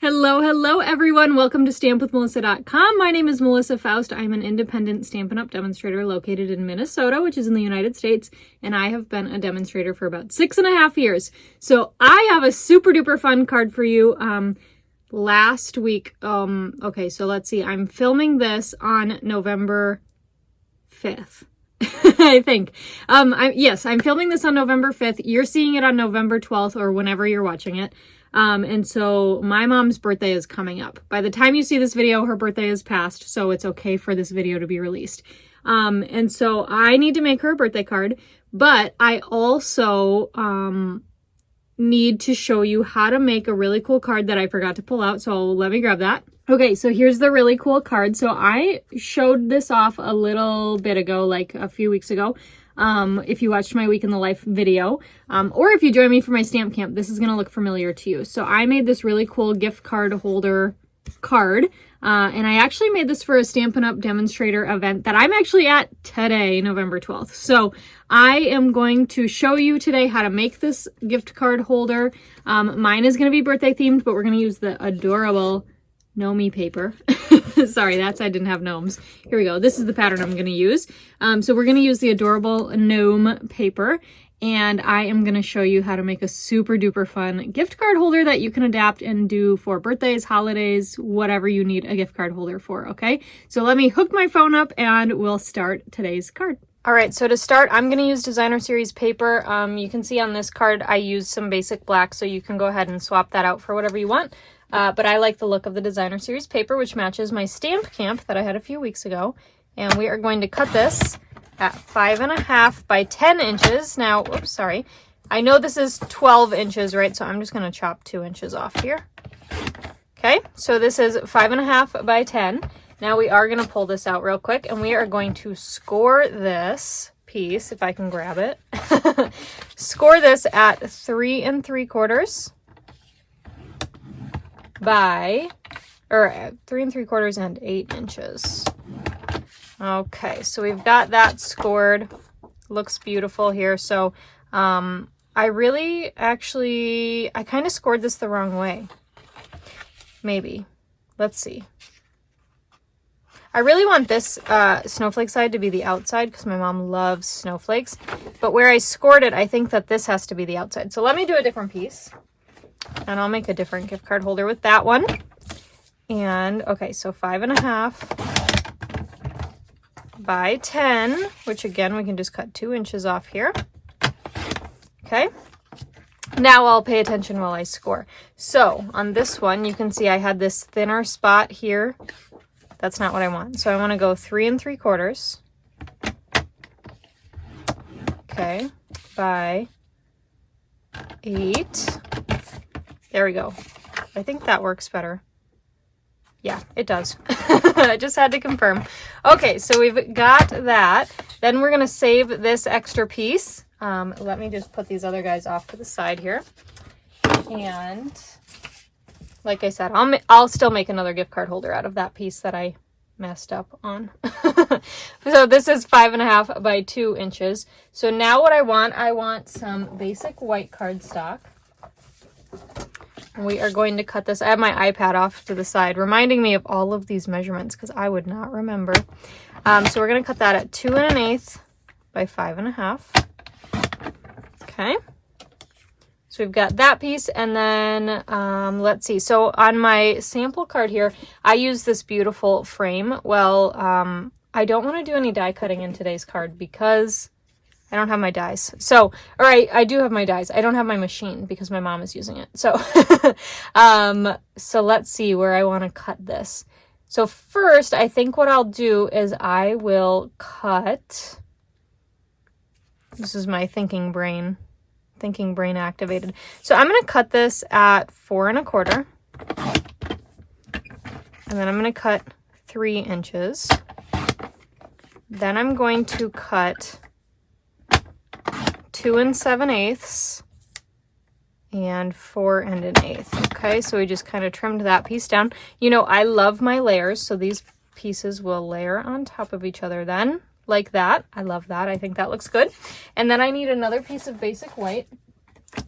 Hello everyone. Welcome to stampwithmelissa.com. My name is Melissa Faust. I'm an independent Stampin' Up! Demonstrator located in Minnesota, which is in the United States, and I have been a demonstrator for about 6.5 years. So I have a super duper fun card for you. Last week, okay, so let's see. I'm filming this on November 5th. I think. Yes, I'm filming this on November 5th. You're seeing it on November 12th or whenever you're watching it. And so my mom's birthday is coming up. By the time you see this video, her birthday is passed, so it's okay for this video to be released. And so I need to make her a birthday card, but I also need to show you how to make a really cool card that I forgot to pull out, so let me grab that. Okay, so here's the really cool card. So I showed this off a little bit ago, like a few weeks ago. If you watched my Week in the Life video, or if you join me for my stamp camp, this is going to look familiar to you. So I made this really cool gift card holder card, and I actually made this for a Stampin' Up! Demonstrator event that I'm actually at today, November 12th. So I am going to show you today how to make this gift card holder. Mine is going to be birthday themed, but we're going to use the adorable Gnome paper. Sorry, I didn't have gnomes. Here we go. This is the pattern I'm going to use. So we're going to use the adorable gnome paper, and I am going to show you how to make a super duper fun gift card holder that you can adapt and do for birthdays, holidays, whatever you need a gift card holder for, okay? So let me hook my phone up and we'll start today's card. All right, so to start, I'm going to use Designer Series paper. You can see on this card I used some basic black, so you can go ahead and swap that out for whatever you want. But I like the look of the Designer Series paper, which matches my stamp camp that I had a few weeks ago. And we are going to cut this at 5.5 by 10 inches. Now, oops, sorry. I know this is 12 inches, right? So I'm just going to chop 2 inches off here. Okay, so this is 5.5 by 10. Now we are going to pull this out real quick, and we are going to score this piece, if I can grab it. Score this at 3 3/4 by, or 3 3/4 and 8 inches. Okay, so we've got that scored. Looks beautiful here. So I kind of scored this the wrong way. Maybe. Let's see. I really want this snowflake side to be the outside because my mom loves snowflakes. But where I scored it, I think that this has to be the outside. So let me do a different piece. And I'll make a different gift card holder with that one. And, okay, so 5.5 by 10, which again, we can just cut 2 inches off here. Okay. Now I'll pay attention while I score. So on this one, you can see I had this thinner spot here. That's not what I want. So I want to go 3 3/4. Okay. By 8. There we go. I think that works better. Yeah, it does. I just had to confirm. Okay, so we've got that. Then we're going to save this extra piece. Let me just put these other guys off to the side here. And like I said, I'll still make another gift card holder out of that piece that I messed up on. So this is 5.5 by 2 inches. So now what I want some basic white cardstock. We are going to cut this. I have my iPad off to the side, reminding me of all of these measurements because I would not remember. So we're going to cut that at 2 1/8 by 5.5. Okay. So we've got that piece, and then let's see. So on my sample card here, I use this beautiful frame. Well, I don't want to do any die cutting in today's card because I don't have my dies. So, or I do have my dies. I don't have my machine because my mom is using it. So, so let's see where I want to cut this. So first, I think what I'll do is I will cut, this is my thinking brain activated. So I'm going to cut this at 4 1/4. And then I'm going to cut 3 inches. Then I'm going to cut 2 7/8 and 4 1/8. Okay, so we just kind of trimmed that piece down. You know, I love my layers, so these pieces will layer on top of each other then, like that. I love that. I think that looks good. And then I need another piece of basic white.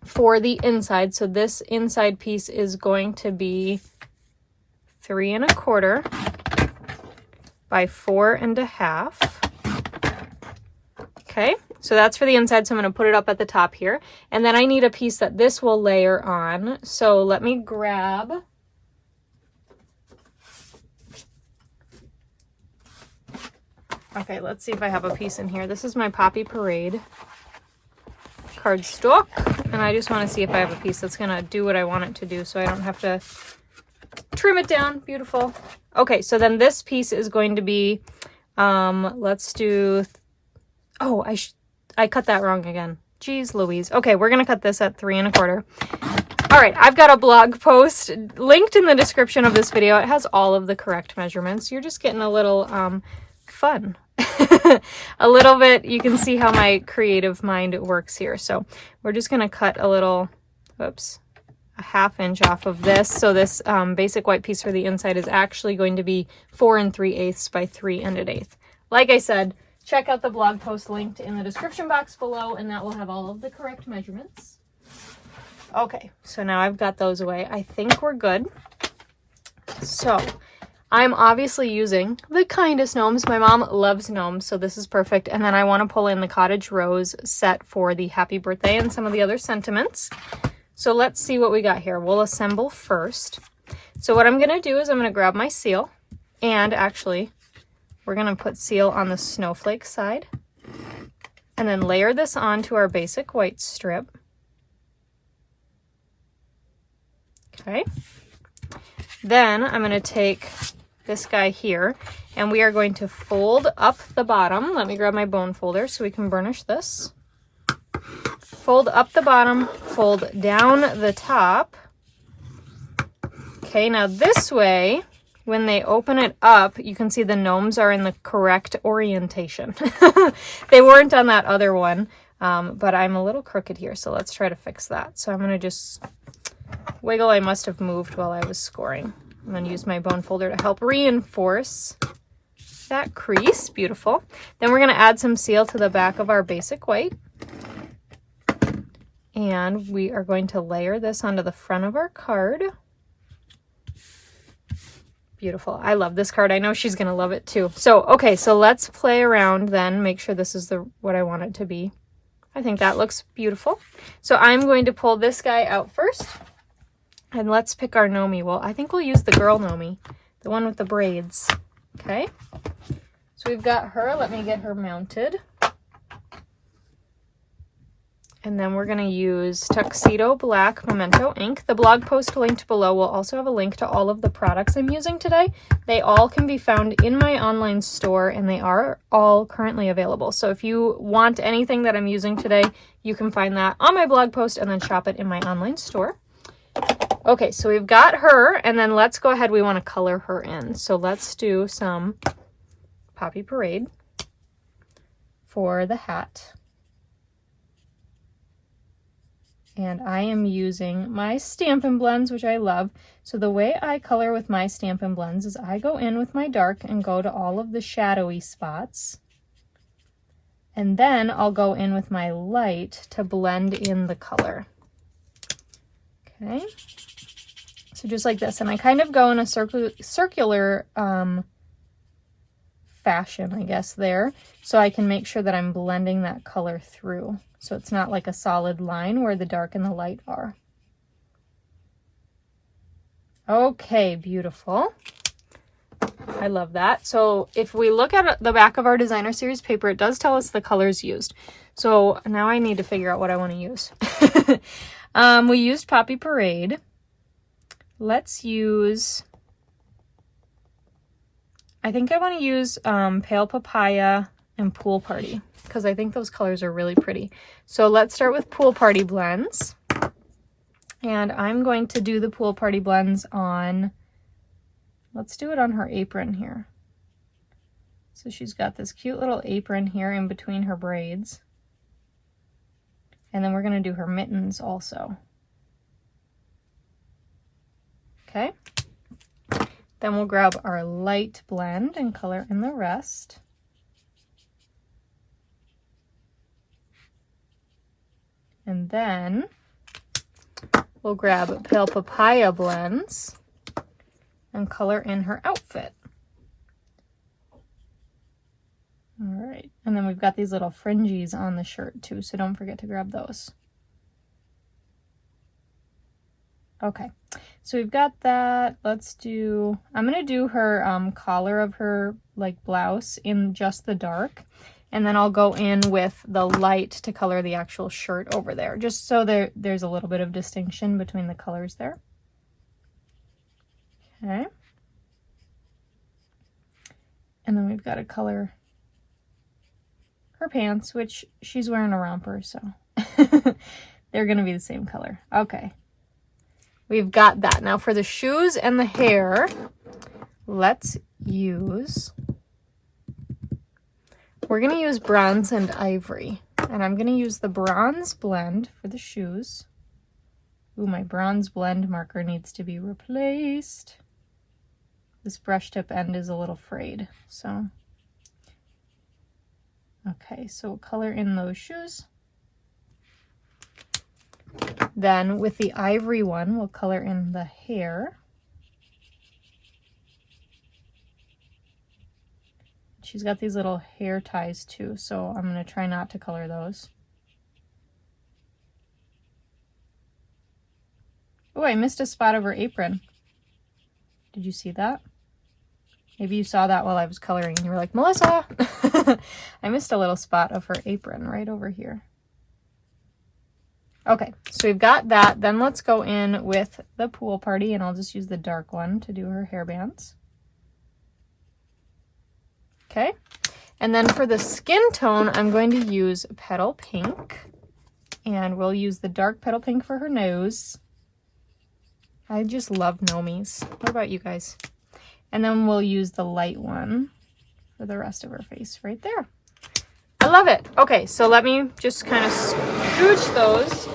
for the inside. So this inside piece is going to be 3 1/4 by 4 1/2. Okay, so that's for the inside. So I'm going to put it up at the top here. And then I need a piece that this will layer on. So let me grab okay, let's see if I have a piece in here. This is my Poppy Parade cardstock, and I just want to see if I have a piece that's going to do what I want it to do so I don't have to trim it down. Beautiful. Okay, so then this piece is going to be, let's do, oh, I cut that wrong again. Jeez Louise. Okay, we're going to cut this at 3 1/4. All right, I've got a blog post linked in the description of this video. It has all of the correct measurements. You're just getting a little fun. A little bit, you can see how my creative mind works here. So we're just going to cut a little, whoops, a 1/2 inch off of this. So this basic white piece for the inside is actually going to be 4 3/8 by 3 1/8. Like I said, check out the blog post linked in the description box below, and that will have all of the correct measurements. Okay, so now I've got those away. I think we're good. So I'm obviously using the Kindest Gnomes. My mom loves gnomes, so this is perfect. And then I want to pull in the Cottage Rose set for the happy birthday and some of the other sentiments. So let's see what we got here. We'll assemble first. So what I'm going to do is I'm going to grab my seal, and actually we're going to put seal on the snowflake side and then layer this onto our basic white strip. Okay. Then I'm going to take this guy here, and we are going to fold up the bottom. Let me grab my bone folder so we can burnish this. Fold up the bottom, fold down the top. Okay, now this way, when they open it up, you can see the gnomes are in the correct orientation. They weren't on that other one, but I'm a little crooked here, so let's try to fix that. So I'm going to just wiggle. I must have moved while I was scoring. I'm going to use my bone folder to help reinforce that crease. Beautiful. Then we're going to add some seal to the back of our basic white. And we are going to layer this onto the front of our card. Beautiful. I love this card. I know she's going to love it too. So, okay, so let's play around then. Make sure this is what I want it to be. I think that looks beautiful. So I'm going to pull this guy out first. And let's pick our Gnomie. Well, I think we'll use the girl Gnomie, the one with the braids. Okay. So we've got her. Let me get her mounted. And then we're going to use Tuxedo Black Memento ink. The blog post linked below will also have a link to all of the products I'm using today. They all can be found in my online store, and they are all currently available. So if you want anything that I'm using today, you can find that on my blog post and then shop it in my online store. Okay, so we've got her, and then let's go ahead. We want to color her in. So let's do some Poppy Parade for the hat. And I am using my Stampin' blends, which I love. So the way I color with my Stampin' blends is I go in with my dark and go to all of the shadowy spots. And then I'll go in with my light to blend in the color. Okay. So just like this. And I kind of go in a circular fashion, I guess, there. So I can make sure that I'm blending that color through. So it's not like a solid line where the dark and the light are. Okay, beautiful. I love that. So if we look at the back of our designer series paper, it does tell us the colors used. So now I need to figure out what I want to use. We used Poppy Parade. Let's use, I think I want to use Pale Papaya and Pool Party, because I think those colors are really pretty. So let's start with Pool Party blends. And I'm going to do the Pool Party blends on, let's do it on her apron here. So she's got this cute little apron here in between her braids. And then we're going to do her mittens also. Okay. Then we'll grab our light blend and color in the rest. And then we'll grab Pale Papaya blends and color in her outfit. All right, and then we've got these little fringes on the shirt too, so don't forget to grab those. Okay, so we've got that. I'm gonna do her collar of her like blouse in just the dark, and then I'll go in with the light to color the actual shirt over there, just so there's a little bit of distinction between the colors there. Okay. And then we've got to color her pants, which she's wearing a romper, so they're gonna be the same color. Okay. We've got that. Now for the shoes and the hair, we're going to use bronze and ivory. And I'm going to use the bronze blend for the shoes. Ooh, my bronze blend marker needs to be replaced. This brush tip end is a little frayed, so. Okay, so we'll color in those shoes. Then with the ivory one, we'll color in the hair. She's got these little hair ties too, so I'm going to try not to color those. Oh, I missed a spot of her apron. Did you see that? Maybe you saw that while I was coloring and you were like, Melissa! I missed a little spot of her apron right over here. Okay, so we've got that. Then let's go in with the pool party, and I'll just use the dark one to do her hairbands. Okay, and then for the skin tone, I'm going to use Petal Pink, and we'll use the dark Petal Pink for her nose. I just love Gnomes. What about you guys? And then we'll use the light one for the rest of her face right there. I love it. Okay, so let me just kind of scooch those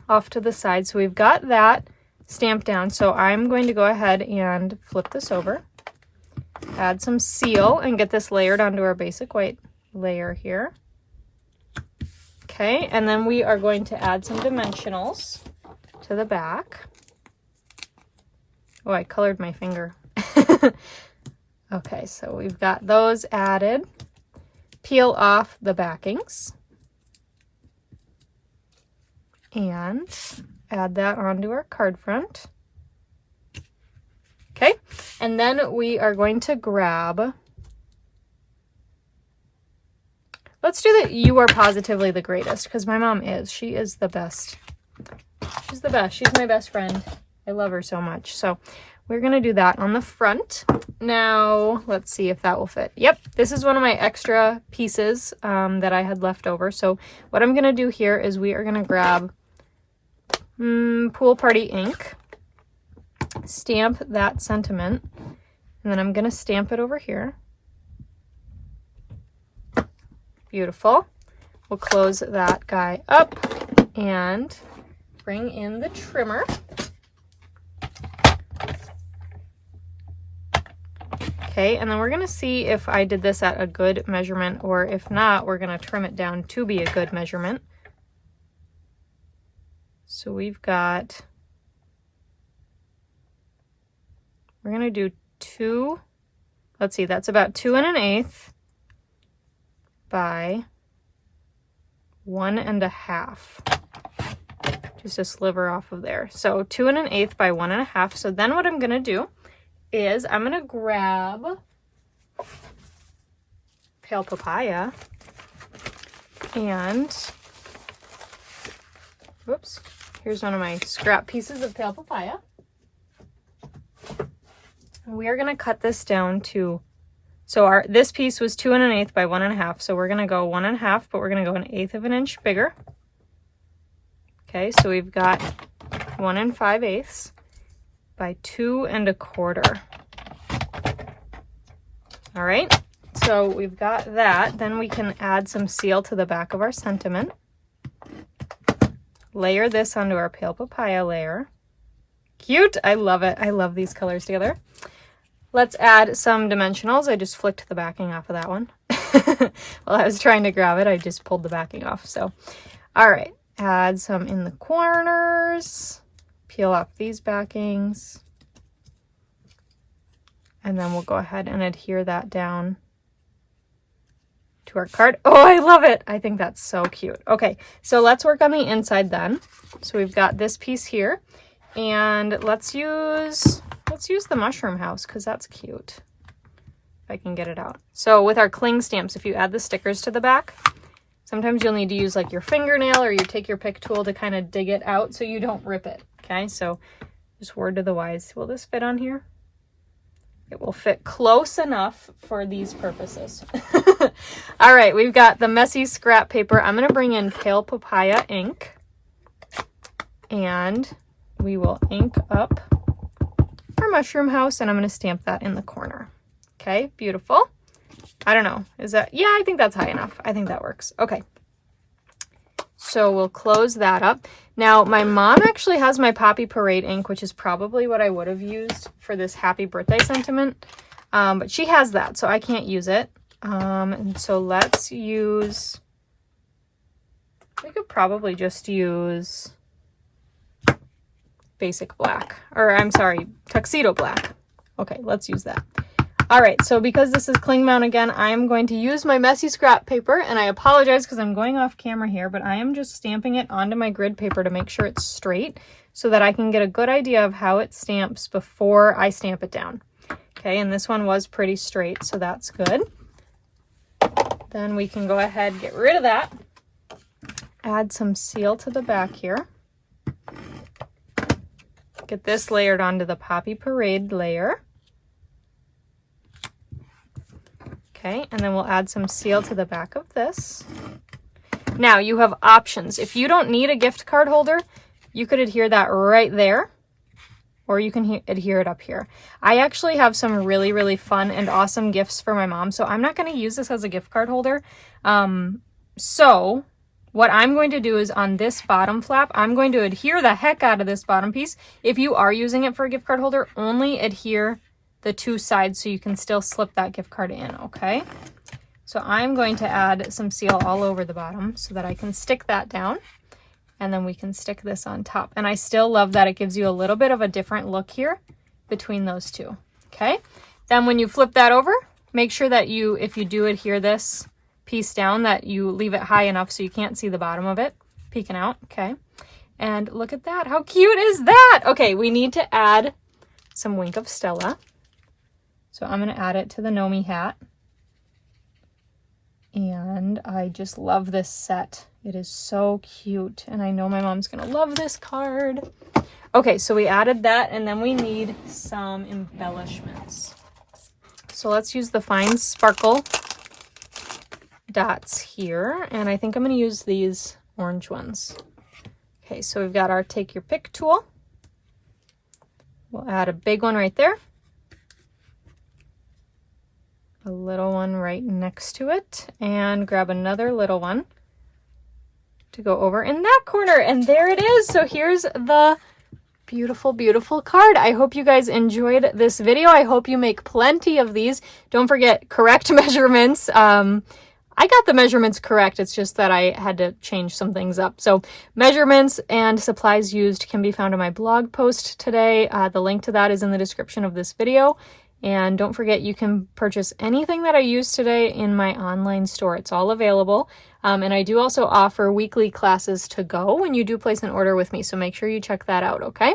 off to the side. So we've got that stamped down. So I'm going to go ahead and flip this over, add some seal, and get this layered onto our basic white layer here. Okay, and then we are going to add some dimensionals to the back. Oh, I colored my finger. Okay, so we've got those added. Peel off the backings and add that onto our card front. Okay, and then we are going to grab, let's do the You Are Positively the Greatest, because my mom is. She is the best. She's the best. She's my best friend. I love her so much. So we're going to do that on the front. Now, let's see if that will fit. Yep, this is one of my extra pieces that I had left over. So what I'm going to do here is we are going to grab Pool Party ink, stamp that sentiment, and then I'm going to stamp it over here. Beautiful. We'll close that guy up and bring in the trimmer. Okay, and then we're going to see if I did this at a good measurement, or if not, we're going to trim it down to be a good measurement. So we've got, we're going to do let's see, that's about 2 1/8 by 1 1/2. Just a sliver off of there. So 2 1/8 by 1 1/2. So then what I'm going to do is I'm going to grab Pale Papaya and, whoops, here's one of my scrap pieces of Pale Papaya. We are going to cut this down to, so this piece was 2 1/8 by 1 1/2. So we're going to go 1 1/2, but we're going to go 1/8 of an inch bigger. Okay, so we've got 1 5/8 by 2 1/4. All right, so we've got that. Then we can add some seal to the back of our sentiment. Layer this onto our Pale Papaya layer. Cute, I love it. I love these colors together. Let's add some dimensionals. I just flicked the backing off of that one. While I was trying to grab it, I just pulled the backing off. So, all right. add some in the corners, peel off these backings, and then we'll go ahead and adhere that down to our card. Oh, I love it. I think that's so cute. Okay, so let's work on the inside then. So we've got this piece here, and let's use the mushroom house because that's cute. If I can get it out. So with our cling stamps, if you add the stickers to the back, sometimes you'll need to use like your fingernail or you take your pick tool to kind of dig it out so you don't rip it. Okay, so just word to the wise. Will this fit on here? It will fit close enough for these purposes. All right, we've got the messy scrap paper. I'm going to bring in Pale Papaya ink, and we will ink up our mushroom house, and I'm going to stamp that in the corner. Okay, beautiful. I don't know. Is that, yeah, I think that's high enough. I think that works. Okay. So we'll close that up. Now, my mom actually has my Poppy Parade ink, which is probably what I would have used for this happy birthday sentiment. But she has that, so I can't use it. And so let's use, we could probably just use basic black, or I'm sorry, tuxedo black. Okay, let's use that. All right, so because this is cling mount again, I'm going to use my messy scrap paper, and I apologize because I'm going off camera here, but I am just stamping it onto my grid paper to make sure it's straight so that I can get a good idea of how it stamps before I stamp it down. Okay, and this one was pretty straight, so that's good. Then we can go ahead and get rid of that. Add some seal to the back here. Get this layered onto the Poppy Parade layer. Okay, and then we'll add some seal to the back of this. Now, you have options. If you don't need a gift card holder, you could adhere that right there, or you can adhere it up here. I actually have some really, really fun and awesome gifts for my mom, so I'm not going to use this as a gift card holder. So what I'm going to do is on this bottom flap, I'm going to adhere the heck out of this bottom piece. If you are using it for a gift card holder, only adhere the two sides so you can still slip that gift card in, okay? So I'm going to add some seal all over the bottom so that I can stick that down, and then we can stick this on top. And I still love that it gives you a little bit of a different look here between those two, okay? Then when you flip that over, make sure that you, if you do adhere this piece down, that you leave it high enough so you can't see the bottom of it peeking out, okay? And look at that, how cute is that? Okay, we need to add some Wink of Stella. So I'm going to add it to the Gnomey hat. And I just love this set. It is so cute. And I know my mom's going to love this card. Okay, so we added that, and then we need some embellishments. So let's use the fine sparkle dots here. And I think I'm going to use these orange ones. Okay, so we've got our take your pick tool. We'll add a big one right there. A little one right next to it, and grab another little one to go over in that corner, and there it is. So here's the beautiful, beautiful card. I hope you guys enjoyed this video. I hope you make plenty of these. Don't forget, correct measurements. I got the measurements correct. It's just that I had to change some things up. So measurements and supplies used can be found in my blog post today. The link to that is in the description of this video. And don't forget, you can purchase anything that I used today in my online store. It's all available. And I do also offer weekly classes to go when you do place an order with me. So make sure you check that out, okay?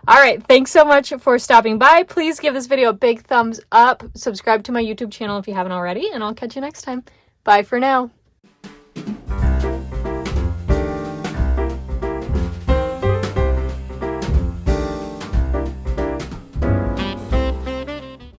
All right, thanks so much for stopping by. Please give this video a big thumbs up. Subscribe to my YouTube channel if you haven't already, and I'll catch you next time. Bye for now.